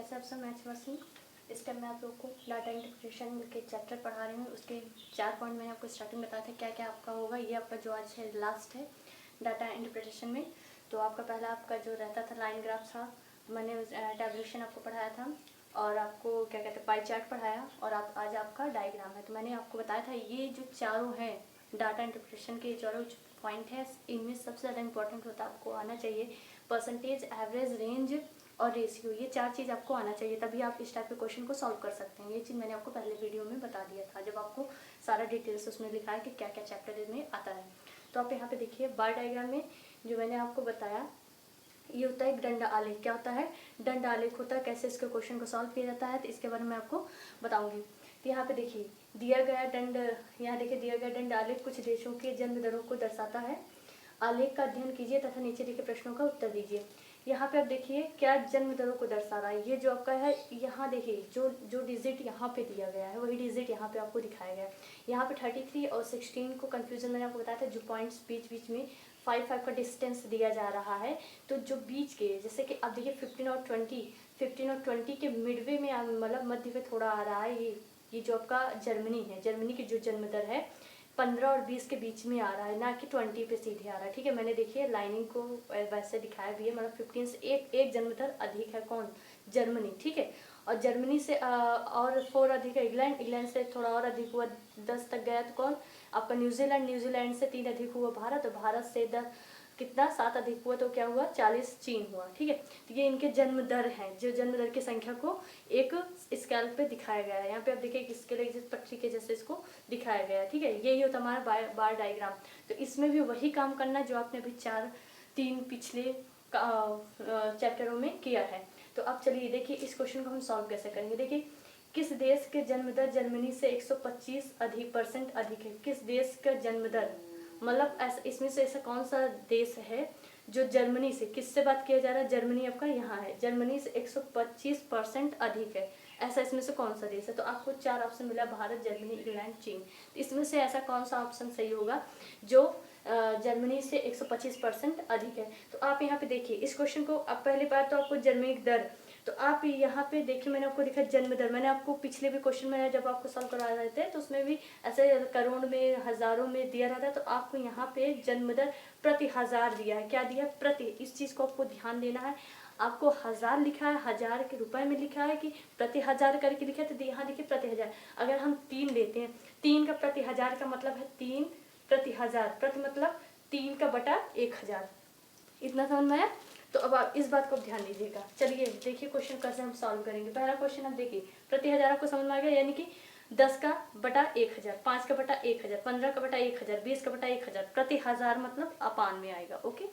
कैसे आप सब मैथ्स मशीन। इस टाइम मैं आप लोग को डाटा इंटरप्रिटेशन के चैप्टर पढ़ा रही हूँ। उसके 4 पॉइंट मैंने आपको स्टार्टिंग में बताया था क्या क्या आपका होगा। ये आपका जो आज है लास्ट है डाटा इंटरप्रिटेशन में। तो आपका पहला आपका जो रहता था लाइन ग्राफ था, मैंने टैब्यूलेशन आपको पढ़ाया था और आपको क्या कहते हैं पाई चार्ट पढ़ाया, और आज आपका डायग्राम है। तो मैंने आपको बताया था ये जो चारों हैं डाटा इंटरप्रिटेशन के चारों पॉइंट है, इनमें सबसे ज़्यादा इंपॉर्टेंट होता है आपको आना चाहिए परसेंटेज, एवरेज, रेंज और रेशियो। ये 4 चीज़ आपको आना चाहिए, तभी आप इस टाइप के क्वेश्चन को सॉल्व कर सकते हैं। ये चीज़ मैंने आपको पहले वीडियो में बता दिया था, जब आपको सारा डिटेल्स उसमें लिखा है कि क्या क्या चैप्टर में आता है। तो आप यहाँ पे देखिए बार डायग्राम में जो मैंने आपको बताया, ये होता है एक दंड आलेख। क्या होता है? दंड आलेख होता है। कैसे इसके क्वेश्चन को सॉल्व किया जाता है तो इसके बारे में आपको बताऊंगी। तो यहाँ पे देखिए दिया गया दंड, यहाँ देखिए दिया गया दंड आलेख कुछ देशों के जन्म दरों को दर्शाता है। आलेख का अध्ययन कीजिए तथा नीचे लिखे प्रश्नों का उत्तर दीजिए। यहाँ पे आप देखिए क्या जन्म दरों को दर्शा रहा है। ये जो आपका है, यहाँ देखिए जो जो डिजिट यहाँ पे दिया गया है वही डिजिट यहाँ पे आपको दिखाया गया है। यहाँ पे 33 और 16 को कंफ्यूजन मैंने आपको बताया था, जो पॉइंट्स बीच बीच में 5 का डिस्टेंस दिया जा रहा है। तो जो बीच के जैसे कि आप देखिए 15 और 20 के मिडवे में मतलब मध्य में थोड़ा आ रहा है। ये जो आपका जर्मनी है, जर्मनी की जो जन्म दर है 15 और 20 के बीच में आ रहा है, ना कि 20 पे सीधे आ रहा है। ठीक है, मैंने देखिए लाइनिंग को वैसे दिखाया भी है, मतलब 15 से एक जन्म दर अधिक है। कौन? जर्मनी। ठीक है, और जर्मनी से और 4 अधिक है इंग्लैंड, इंग्लैंड से थोड़ा और अधिक हुआ 10 तक गया तो कौन? आपका न्यूजीलैंड, न्यूजीलैंड से 3 अधिक हुआ भारत, और भारत से 10 कितना 7 अधिक हुआ तो क्या हुआ 40 चीन हुआ। ठीक है, तो ये इनके जन्म दर हैं, जो जन्म दर की संख्या को एक स्केल पे दिखाया गया है। यहाँ पे आप देखिए स्केल जिस पटरी के जैसे इसको दिखाया गया है। ठीक है, यही होता हमारा बार डायग्राम। तो इसमें भी वही काम करना जो आपने अभी 3 पिछले चैप्टरों में किया है। तो अब चलिए देखिए इस क्वेश्चन को हम सॉल्व कैसे करेंगे। देखिए किस देश के जन्म दर जर्मनी से 125% अधिक है? किस देश का जन्म दर, मतलब ऐसा इसमें से ऐसा कौन सा देश है जो जर्मनी से, किससे बात किया जा रहा है? जर्मनी आपका यहाँ है, जर्मनी से 125% अधिक है। ऐसा इसमें से कौन सा देश है? तो आपको 4 ऑप्शन मिला, भारत, जर्मनी, इंग्लैंड, चीन। तो इसमें से ऐसा कौन सा ऑप्शन सही होगा जो जर्मनी से 125% अधिक है? तो आप यहाँ पे देखिए इस क्वेश्चन को, अब पहली बात तो आपको जर्मनी दर, तो आप यहाँ पे देखिए मैंने आपको दिखा जन्म दर। मैंने आपको पिछले भी क्वेश्चन में जब आपको सॉल्व करा रहे थे तो उसमें भी ऐसे करोड़ में हजारों में दिया रहता है। तो आपको यहाँ पे जन्म दर प्रति हजार दिया है। क्या दिया? प्रति। इस चीज़ को आपको ध्यान देना है। आपको हजार लिखा है, हजार के रुपए में लिखा है कि प्रति हजार करके लिखा है, तो यहाँ देखिए प्रति हजार। अगर हम 3 लेते हैं, 3 का प्रति हजार का मतलब है 3 प्रति हजार, प्रति मतलब 3 का बटा 1000। इतना समझ में आया? तो अब आप इस बात को ध्यान दीजिएगा। चलिए देखिए क्वेश्चन कैसे हम सॉल्व करेंगे। पहला क्वेश्चन आप देखिए प्रति हजार आपको समझ में आ गया, यानी कि 10 का बटा 1000, 5 का बटा 1000, 15 का बटा 1000, 20 का बटा 1000, प्रति हजार मतलब अपान में आएगा। ओके,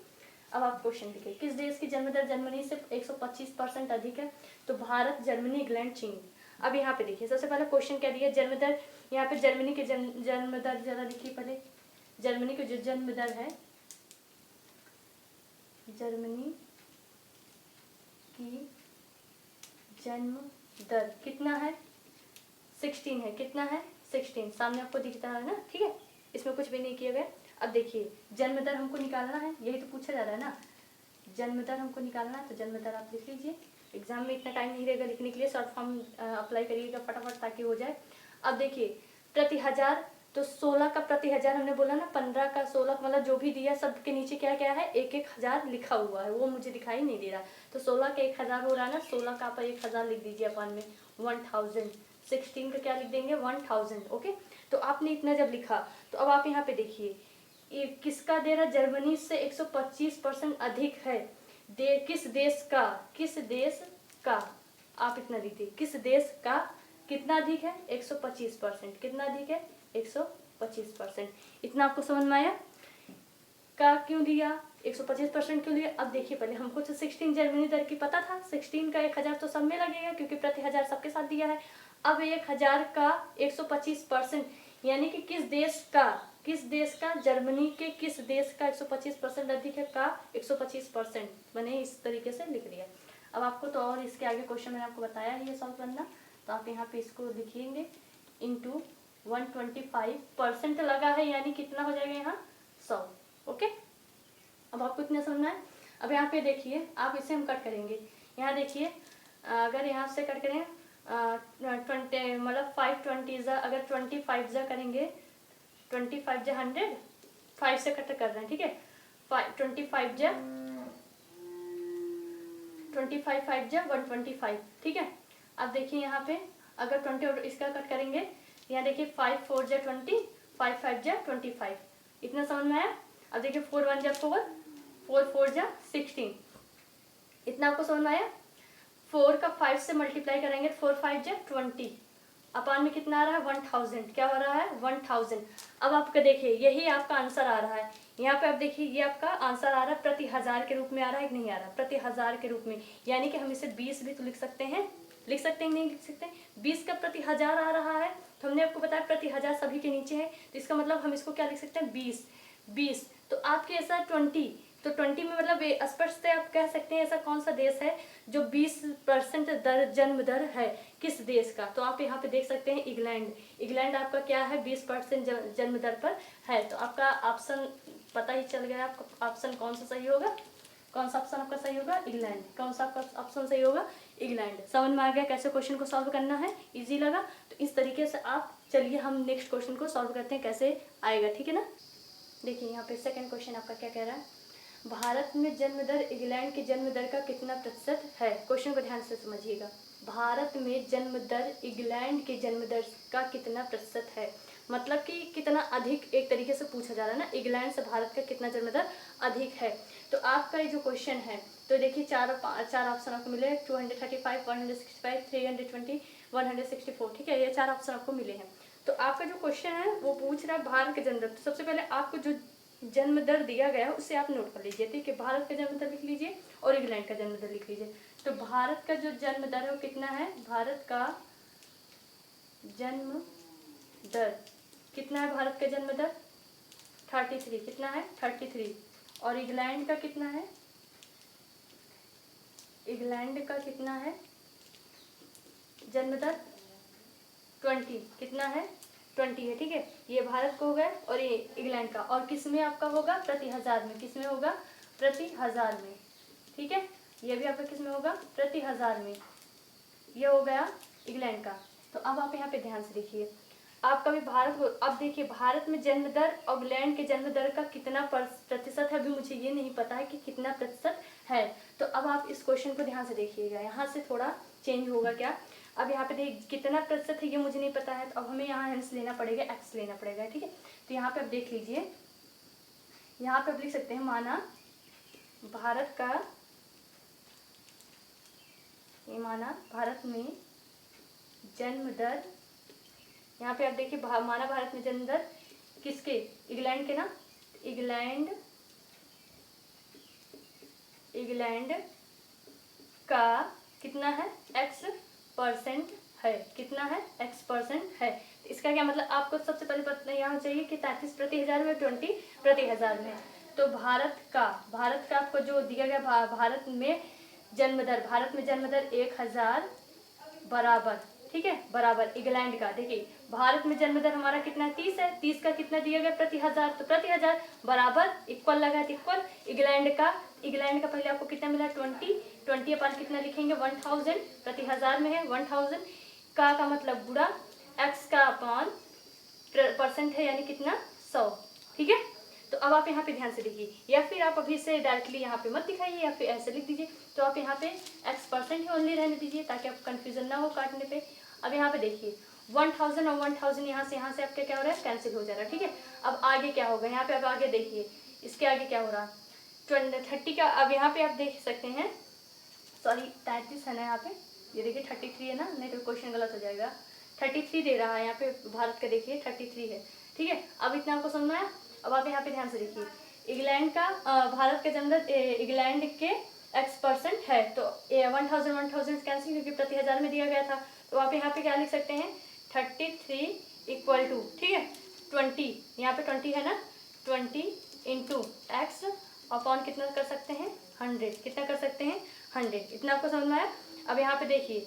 अब आप क्वेश्चन देखिए किस देश की जन्म दर जर्मनी से 125% अधिक है? तो भारत, जर्मनी, इंग्लैंड, चीन। अब यहाँ पे देखिए सबसे पहले क्वेश्चन क्या दिया, जन्म दर। यहाँ पे जर्मनी के जन्म दर जरा लिखिए पहले। जर्मनी की जो जन्म दर है, जर्मनी की जन्म दर कितना है? 16 है। कितना है? 16। सामने आपको दिखता है ना। ठीक है, इसमें कुछ भी नहीं किया गया। अब देखिए जन्म दर हमको निकालना है, यही तो पूछा जा रहा है ना, जन्म दर हमको निकालना है। तो जन्म दर आप लिख लीजिए, एग्जाम में इतना टाइम नहीं रहेगा लिखने के लिए, शॉर्ट फॉर्म अप्लाई करिएगा फटाफट ताकि हो जाए। अब देखिए प्रति हजार, तो 16 का प्रति हजार हमने बोला ना, 15 का 16 मतलब जो भी दिया सब के नीचे क्या क्या है, 1-1000 लिखा हुआ है, वो मुझे दिखाई नहीं दे रहा। तो 16 का 1000 हो रहा है ना, 16 का आप 1000 लिख दीजिए अपन में 1000। 16 का क्या लिख देंगे 1000। ओके, तो आपने इतना जब लिखा तो अब आप यहाँ पे देखिए ये किसका दे रहा, जर्मनी से 125% अधिक है। किस देश का, किस देश का, आप इतना लिखिए किस देश का कितना अधिक है 125%, कितना अधिक है 125%। इतना आपको समझ में आया? का क्यों दिया 125% क्यों लिया? अब देखिए पहले हमको तो 16 जर्मनी दर की पता था, 16 का 1000 तो सब में लगेगा क्योंकि प्रति हजार सबके साथ दिया है। अब 1000 का 125%, यानी कि किस देश का, जर्मनी के किस देश का 125% अधिक है का 125%, मैंने इस तरीके से लिख दिया। अब आपको तो और इसके आगे क्वेश्चन मैंने आपको बताया है ये सॉल्व करना, तो आप यहाँ पे इसको लिखिएंगे इंटू 125% लगा है, यानी कितना हो जाएगा यहाँ 100। ओके, अब आपको इतना समझना है। अब यहाँ पे देखिए आप इसे हम कट करेंगे। यहाँ देखिए अगर यहाँ से कट करें 20 मतलब 520 अगर 25 करेंगे 25 100 5 से कट कर रहे हैं, ठीक है। 25 5 125, ठीक है। अब देखिए यहाँ पे अगर 20 और इसका कट करेंगे, यहाँ देखिए 5 4 20, 5 5 25, इतना समझ में आया। अब देखिए 4 1 4, 4 4 16, इतना आपको समझ में आया। 4 का 5 से मल्टीप्लाई करेंगे 4 5 20, अपान में कितना आ रहा है 1000, क्या हो रहा है 1000। अब आपका देखिए यही आपका आंसर आ रहा है, यहाँ पे आप देखिए ये आपका आंसर आ रहा है प्रति हजार के रूप में आ रहा है कि नहीं आ रहा, प्रति हजार के रूप में, यानी कि हम इसे 20 भी तो लिख सकते हैं, नहीं लिख सकते। 20 का प्रति हजार आ रहा है, तो हमने आपको बताया प्रति हजार सभी के नीचे है, तो इसका मतलब हम इसको क्या लिख सकते हैं 20। तो आपके ऐसा 20, तो 20 में मतलब स्पष्ट आप कह सकते हैं ऐसा कौन सा देश है जो 20% दर जन्म दर है, किस देश का। तो आप यहाँ पे देख सकते हैं इंग्लैंड आपका क्या है 20% जन्म दर पर है। तो आपका ऑप्शन पता ही चल गया आपका ऑप्शन कौन सा सही होगा, कौन सा ऑप्शन आपका सही होगा इंग्लैंड। कौन सा आपका ऑप्शन सही होगा इंग्लैंड। समझ में आ गया कैसे क्वेश्चन को सॉल्व करना है, इजी लगा। तो इस तरीके से आप चलिए हम नेक्स्ट क्वेश्चन को सॉल्व करते हैं कैसे आएगा, ठीक है ना। देखिए यहाँ पे सेकंड क्वेश्चन आपका क्या कह रहा है, भारत में जन्म दर इंग्लैंड की जन्म दर का कितना प्रतिशत है। क्वेश्चन को ध्यान से समझिएगा, भारत में जन्म दर इंग्लैंड के जन्म दर का कितना प्रतिशत है, मतलब कि कितना अधिक एक तरीके से पूछा जा रहा है ना, इंग्लैंड से भारत का कितना जन्म दर अधिक है। तो आपका ये जो क्वेश्चन है, तो देखिए चार ऑप्शन आपको मिले 235, 165, 320, 164, ठीक है, ये 4 ऑप्शन आपको मिले हैं। तो आपका जो क्वेश्चन है वो पूछ रहा है भारत के जन्म दर। तो सबसे पहले आपको जो जन्म दर दिया गया है उससे आप नोट कर लीजिए, ठीक है। भारत का जन्म दर लिख लीजिए और इंग्लैंड का जन्म दर लिख लीजिए। तो भारत का जो जन्म दर है वो कितना है, भारत का जन्म दर कितना है, भारत का जन्म दर 33, कितना है 33। और इंग्लैंड का कितना है, इंग्लैंड का कितना है जन्म दर 20, कितना है 20 है, ठीक है। ये भारत को हो गया और ये इंग्लैंड का, और किस में आपका होगा प्रति हजार में, किस में होगा प्रति हजार में, ठीक है। ये भी आपका किस में होगा प्रति हजार में, ये हो गया इंग्लैंड का। तो अब आप यहाँ पे ध्यान से देखिए, आपका भी भारत को, अब देखिए भारत में जन्म दर और इंग्लैंड के जन्म दर का कितना प्रतिशत है, अभी मुझे ये नहीं पता है कि कितना प्रतिशत है। तो अब आप इस क्वेश्चन को ध्यान से देखिएगा, यहाँ से थोड़ा चेंज होगा क्या। अब यहाँ पे देखिए कितना प्रतिशत है ये मुझे नहीं पता है, तो अब हमें यहाँ हेंस लेना पड़ेगा, एक्स लेना पड़ेगा, ठीक है। तो यहाँ पे आप देख लीजिए, यहाँ पे आप लिख सकते हैं माना भारत का, ये माना भारत में जन्म दर, यहाँ पे आप देखिए माना भारत में जन्म दर किसके, इंग्लैंड के ना, इंग्लैंड का कितना है x% है, कितना है x% है। तो इसका क्या मतलब आपको सबसे पहले पता यहाँ चाहिए कि 33 प्रति हजार में 20 प्रति हजार में। तो भारत का आपको जो दिया गया भारत में जन्म दर 1000 बराबर, ठीक है, बराबर इंग्लैंड का। देखिए भारत में जन्म दर हमारा कितना 30 है, 30 का कितना दिया गया प्रति हजार, तो प्रति हजार बराबर इक्वल लगा, इक्वल इंग्लैंड का पहले आपको कितना मिला 20 अपन कितना लिखेंगे 1000, प्रति हजार में है 1000 का मतलब गुणा x का अपॉन परसेंट है यानी कितना 100, ठीक है। तो अब आप यहाँ पे ध्यान से देखिए, या फिर आप अभी से डायरेक्टली यहाँ पे मत दिखाइए या फिर ऐसे लिख दीजिए। तो आप यहाँ पे x% ही ओनली रहने दीजिए ताकि आपको कंफ्यूजन ना हो काटने पे। अब यहाँ पे देखिए 1000 और 1000 यहाँ से आपका क्या हो रहा है कैंसिल हो जा रहा है, ठीक है। अब आगे क्या होगा, यहाँ पे अब आगे देखिए इसके आगे क्या हो रहा 30 का, अब यहाँ पे आप देख सकते हैं, सॉरी 33 है ना यहाँ पे, ये देखिए 33 है ना, नहीं तो क्वेश्चन गलत हो जाएगा। 33 दे रहा है यहाँ पे भारत का, देखिए 33 है, ठीक है। अब इतना आपको समझ में आया। अब आप यहाँ पे ध्यान से देखिए, इंग्लैंड का भारत का जन्म दर इंग्लैंड के x% है, तो 1000 कैंसिल क्योंकि प्रति हजार में दिया गया था। तो आप यहाँ पे क्या लिख सकते हैं 33 इक्वल टू, ठीक है 20, यहाँ पे 20 है ना, 20 इंटू एक्स अपॉन कितना कर सकते हैं 100, कितना कर सकते हैं 100। इतना आपको समझ में आया। अब यहाँ पे देखिए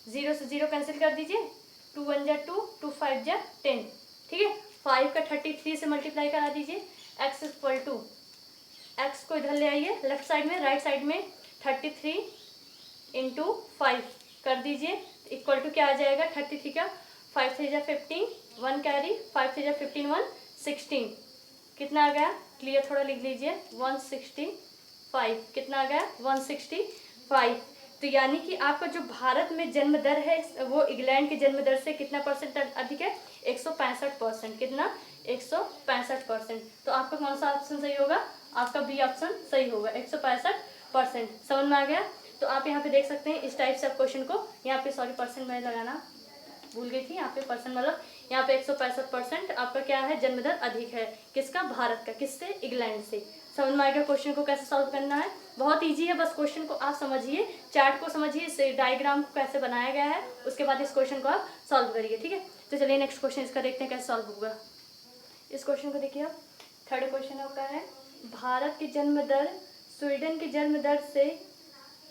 0 से 0 कैंसिल कर दीजिए, 2 1 जा 2, 2 5 जा 10, ठीक है। 5 का 33 से मल्टीप्लाई करा दीजिए, x इक्वल टू, x को इधर ले आइए लेफ्ट साइड में, राइट साइड में 33 इंटू 5 कर दीजिए, इक्वल टू क्या आ जाएगा 33 का 5 3 जा 15, 1 कैरी 5 3 जा 15 1 16, कितना आ गया क्लियर थोड़ा लिख लीजिए 165, कितना आ गया 165। तो यानी कि आपका जो भारत में जन्म दर है वो इंग्लैंड के जन्म दर से कितना परसेंट अधिक है 165%, कितना 165%। तो आपका कौन सा ऑप्शन सही होगा, आपका बी ऑप्शन सही होगा 165%। समझ में आ गया। तो आप यहाँ पे देख सकते हैं इस टाइप से आप क्वेश्चन को, यहाँ पे सॉरी परसेंट मैं लगाना भूल गई थी, यहाँ पे परसेंट मतलब यहाँ पे 165% आपका क्या है जन्म दर अधिक है, किसका भारत का, किससे इंग्लैंड से। समझ में आएगा क्वेश्चन को कैसे सॉल्व करना है, बहुत इजी है, बस क्वेश्चन को आप समझिए, चार्ट को समझिए, इस डायग्राम को कैसे बनाया गया है, उसके बाद इस क्वेश्चन को आप सॉल्व करिए। ठीक है, तो चलिए नेक्स्ट क्वेश्चन इसका देखते हैं कैसे सॉल्व होगा। इस क्वेश्चन को देखिए आप, थर्ड क्वेश्चन आपका है भारत की जन्म दर स्वीडन की जन्म दर से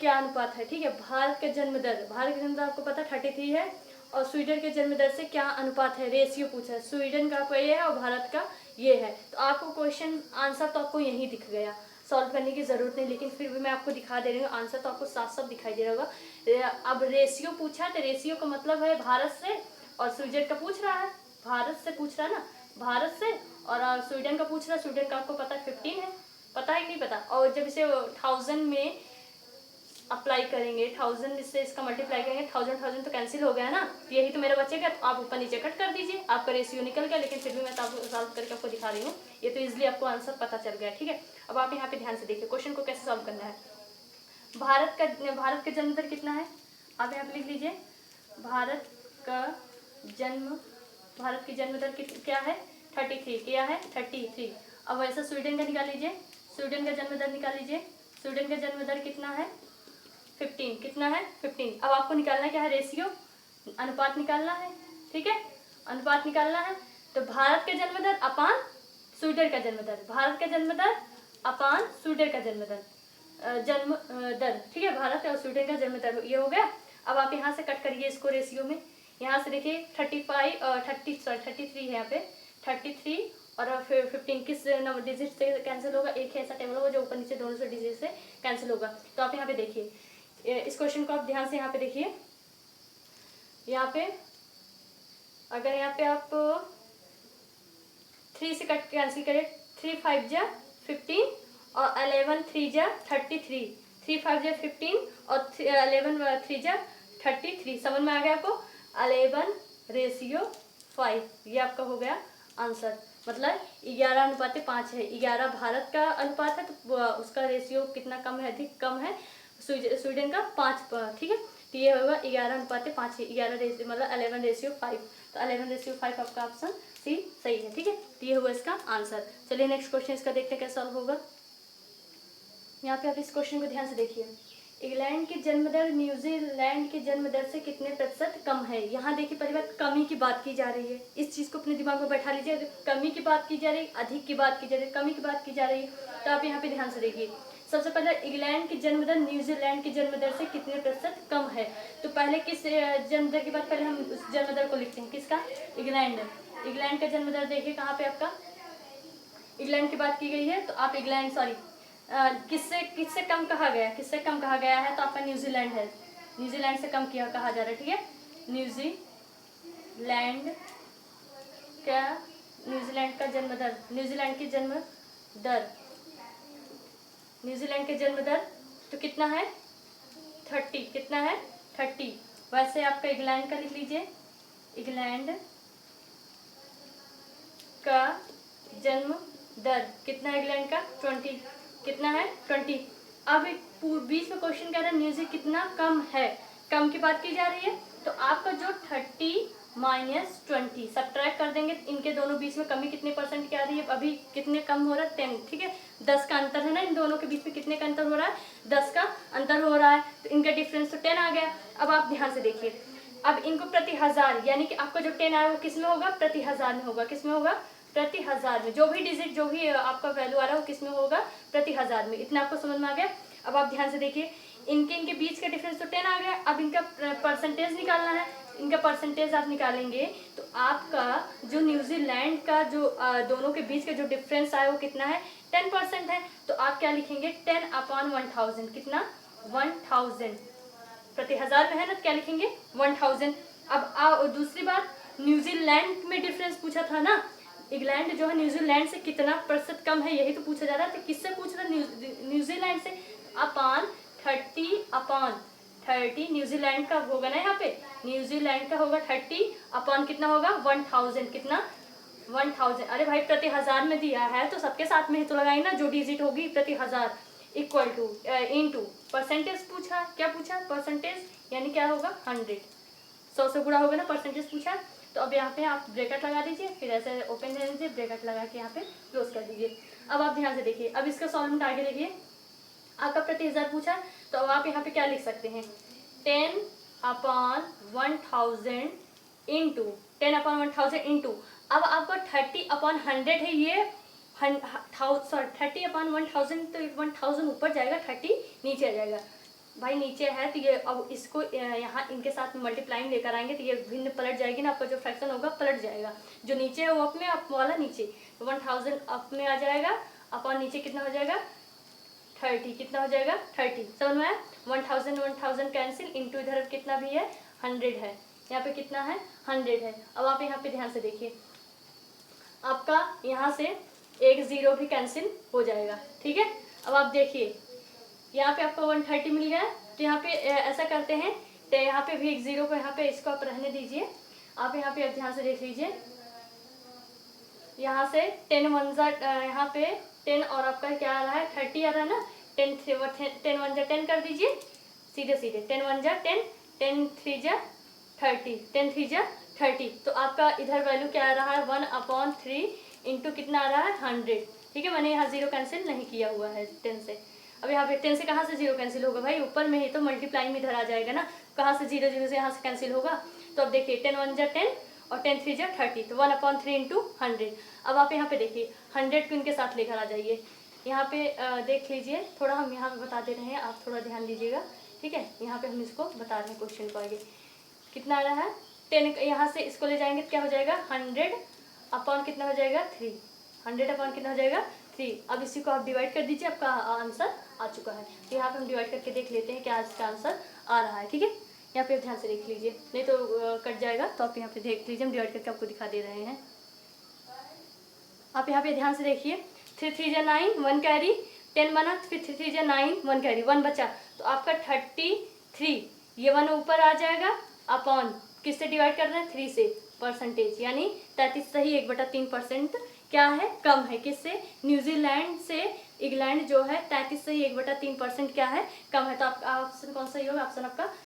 क्या अनुपात है। ठीक है, भारत का जन्म दर, भारत की जन्म दर आपको पता 33 है और स्वीडन के जन्म दर से क्या अनुपात है, रेशियो पूछा है, स्वीडन का ये है और भारत का ये है। तो आपको क्वेश्चन आंसर तो आपको यहीं दिख गया, सॉल्व करने की जरूरत नहीं, लेकिन फिर भी मैं आपको दिखा दे रही हूँ, आंसर तो आपको साफ साफ दिखाई दे रहा होगा। अब रेशियो पूछा तो रेशियो का मतलब है भारत से और स्वीडन का पूछ रहा है, भारत से पूछ रहा है ना, भारत से, और स्वीडन का पूछ रहा है, स्वीडन का आपको पता है 15 है, पता है कि नहीं पता। और जब इसे 1000 में अप्लाई करेंगे, 1000 से इसका मल्टीप्लाई करेंगे, 1000 तो कैंसिल हो गया ना, तो यही तो मेरा बचेगा, तो आप ऊपर नीचे कट कर दीजिए, आपका रेशियो निकल गया। लेकिन फिर भी मैं आपको सॉल्व करके आपको दिखा रही हूँ, ये तो इजिली आपको आंसर पता चल गया। ठीक है, अब आप यहाँ पे ध्यान से देखिए क्वेश्चन को कैसे सॉल्व करना है। भारत का जन्म दर कितना है, आप यहाँ पे लिख लीजिए भारत की जन्म दर क्या है 33, क्या है 33। अब वैसे स्वीडन का निकाल लीजिए, स्वीडन का जन्म दर निकाल लीजिए, स्वीडन का जन्म दर कितना है 15, कितना है 15। अब आपको निकालना क्या है रेशियो, अनुपात निकालना है। ठीक है, अनुपात निकालना है, तो भारत का जन्म दर अपान स्वीडन का जन्म दर, भारत का जन्म दर अपान स्वीडन का जन्म दर, ठीक है, भारत और स्वीडन का जन्म दर ये हो गया। अब आप यहाँ से कट करिए इसको रेशियो में, यहाँ से देखिए 33 है यहाँ पे 33 और फिर 15 किस डिजिट से कैंसिल होगा, एक ही ऐसा टेबल होगा जो ऊपर नीचे दोनों से डिजिट से कैंसिल होगा। तो आप यहाँ पे देखिए इस क्वेश्चन को आप ध्यान से यहाँ पे देखिए, यहाँ पे अगर यहाँ पे आप 3 से कट कैंसिल करें, 3 5 जा 15 और 11 3 जा 33, 3 5 जा 15 और 11 3 जा 33। समझ में आ गया आपको, 11:5 ये आपका हो गया आंसर, मतलब 11:5 है। 11 भारत का अनुपात है तो उसका रेशियो कितना कम है, अधिक कम है स्वीडन का 5 पर। ठीक है, तो ये होगा 11:5 है, 11 मतलब 11:5, तो 11:5 आपका ऑप्शन सी सही है। ठीक है, तो ये हुआ इसका आंसर। चलिए नेक्स्ट क्वेश्चन इसका देखते हैं कैसे सॉल्व होगा। यहाँ पे आप इस क्वेश्चन को ध्यान से देखिए, इंग्लैंड की जन्म दर न्यूजीलैंड की जन्म दर से कितने प्रतिशत कम है। यहाँ देखिए पहली बात कमी की बात की जा रही है, इस चीज़ को अपने दिमाग में बैठा लीजिए, कमी की बात की जा रही है, अधिक की बात की जा रही है, कमी की बात की जा रही है। तो आप यहाँ पे ध्यान से देखिए, सबसे पहले इंग्लैंड की जन्म दर न्यूजीलैंड की जन्म दर से कितने प्रतिशत कम है। तो पहले किस जन्म दर की बात, पहले हम उस जन्म दर को लिखते हैं, किसका, इंग्लैंड का जन्म दर देखिए कहाँ पे आपका इंग्लैंड की बात की गई है, तो आप इंग्लैंड किससे कम कहा गया, किससे कम कहा गया है, तो आपका न्यूजीलैंड है, न्यूजीलैंड से कम किया कहा जा रहा है। ठीक है, न्यूजीलैंड का जन्म दर, न्यूजीलैंड की जन्म दर तो कितना है 30, कितना है 30। वैसे आपका इंग्लैंड का लिख लीजिए, इंग्लैंड का जन्म दर कितना है, इंग्लैंड का 20, कितना है 20। अब बीच में क्वेश्चन कह रहा है न्यूजी कितना कम है, कम की बात की जा रही है, तो आपका जो 30 माइनस 20 सब्ट्रैक्ट कर देंगे, इनके दोनों बीच में कमी कितने परसेंट की आ रही है, अभी कितने कम हो रहा है 10। ठीक है, 10 का अंतर है ना, इन दोनों के बीच में कितने का अंतर हो रहा है, 10 का अंतर हो रहा है, तो इनका डिफरेंस तो 10 आ गया। अब आप ध्यान से देखिए, अब इनको प्रति हजार, यानी कि आपका जो 10 आया वो किस में होगा, प्रति हजार में होगा, किस में होगा, प्रति हजार में, जो भी डिजिट जो भी आपका वैल्यू आ रहा है वो किस में होगा, प्रति हजार में। इतना आपको समझ में आ गया। अब आप ध्यान से देखिए, इनके बीच का डिफरेंस तो 10 आ गया, अब इनका परसेंटेज निकालना है, इनका परसेंटेज आप निकालेंगे तो आपका जो न्यूजीलैंड का जो दोनों के बीच का जो डिफरेंस आया वो कितना है 10% है। तो आप क्या लिखेंगे 10/1000, कितना 1000, प्रति 1000 में है ना, तो क्या लिखेंगे 1000। अब दूसरी बात, न्यूजीलैंड में डिफरेंस पूछा था ना, इंग्लैंड जो है न्यूजीलैंड से कितना प्रतिशत कम है, यही तो पूछा जा रहा है। तो किससे पूछ रहा है, न्यूजीलैंड से। अपान 30 न्यूजीलैंड का होगा ना, यहाँ पे न्यूजीलैंड का होगा 30 अपॉन कितना होगा 1000, कितना 1000। अरे भाई प्रति 1000 में दिया है तो सबके साथ में ही तो लगाई ना, जो डिजिट होगी प्रति 1000 इक्वल टू इनटू परसेंटेज पूछा, क्या पूछा परसेंटेज, यानी क्या होगा 100, 100 से गुणा होगा ना, परसेंटेज पूछा। तो अब यहाँ पे आप ब्रैकेट लगा दीजिए, फिर ऐसे ओपन दे दीजिए, ब्रैकेट लगा के यहाँ पे क्लोज कर दीजिए। अब आप ध्यान से देखिए, अब इसका सॉल्वमेंट आगे देखिए, आपका प्रति 1000 पूछा, तो अब आप यहाँ पे क्या लिख सकते हैं, 10 अपॉन 1000 इंटू 10 अपॉन 1000 इंटू, अब आपका 30 अपॉन 100 है, ये 30 अपॉन 1000, तो 1000 ऊपर जाएगा, 30 नीचे आ जाएगा। भाई नीचे है तो ये अब इसको यहाँ इनके साथ मल्टीप्लाइंग लेकर आएंगे तो ये भिन्न पलट जाएगी ना, आपका जो फ्रैक्शन होगा पलट जाएगा, जो नीचे है वो अप में, अप वाला नीचे, 1000 अप में आ जाएगा, अपॉन नीचे कितना हो जाएगा 30, कितना हो जाएगा 30, समझ में आया। 1000 कैंसिल, इंटू इधर कितना भी है 100 है, यहाँ पे कितना है 100 है। अब आप यहाँ पे ध्यान से देखिए, आपका यहाँ से एक जीरो भी कैंसिल हो जाएगा, ठीक है। अब आप देखिए यहाँ पे आपको 130 मिल गया, तो यहाँ पे ऐसा करते हैं, तो यहाँ पे भी एक जीरो को यहाँ पे इसको आप रहने दीजिए। आप यहाँ पे ध्यान से देख लीजिए, यहाँ से 10 वन यहाँ पे 10 और आपका क्या आ रहा है 30 आ रहा है ना, 10 वन 10 कर दीजिए, सीधे सीधे 10 वन 10, 10 थ्री 30, 10 थ्री 30। तो आपका इधर वैल्यू क्या आ रहा है 1/3 इंटू कितना आ रहा है 100, ठीक है। मैंने यहाँ जीरो कैंसिल नहीं किया हुआ है 10 से। अब यहाँ पे 10 से कहाँ से जीरो कैंसिल होगा भाई, ऊपर में ही तो मल्टीप्लाई में इधर आ जाएगा ना, कहाँ से जीरो जीरो से यहाँ से कैंसिल होगा। तो अब देखिए 10 वन 10 और 10 थ्री 30, तो 1/3 इंटू 100। अब आप यहाँ पे देखिए 100 को इनके साथ लेकर आ जाइए, यहाँ पे देख लीजिए, थोड़ा हम यहाँ पे बता दे रहे हैं, आप थोड़ा ध्यान दीजिएगा, ठीक है। यहाँ पे हम इसको बता रहे हैं क्वेश्चन को आगे कितना आ रहा है 10, यहाँ से इसको ले जाएंगे तो क्या हो जाएगा 100 अपॉन कितना हो जाएगा 3, 100 अपॉन कितना हो जाएगा 3। अब इसी को आप डिवाइड कर दीजिए, आपका आंसर आ चुका है। तो यहाँ पे हम डिवाइड करके देख लेते हैं क्या इसका आंसर आ रहा है, ठीक है। यहाँ पे ध्यान से देख लीजिए, नहीं तो कट जाएगा, तो आप यहाँ पे देख लीजिए, हम डिवाइड करके आपको दिखा दे रहे हैं। आप यहाँ पे ध्यान से देखिए, 3 3 जा 9, 1 कैरी, 10 बना, फिर 3 3 जा 9, 1 कैरी, 1 बचा, तो आपका 33, ये 1 ऊपर आ जाएगा, अपॉन किससे डिवाइड कर रहे हैं 3 से, परसेंटेज, यानी 33 सही 1/3% क्या है कम है, किससे न्यूजीलैंड से इंग्लैंड जो है 33 सही 1/3% क्या है कम है। तो आपका ऑप्शन कौन सा ही होगा, ऑप्शन आपका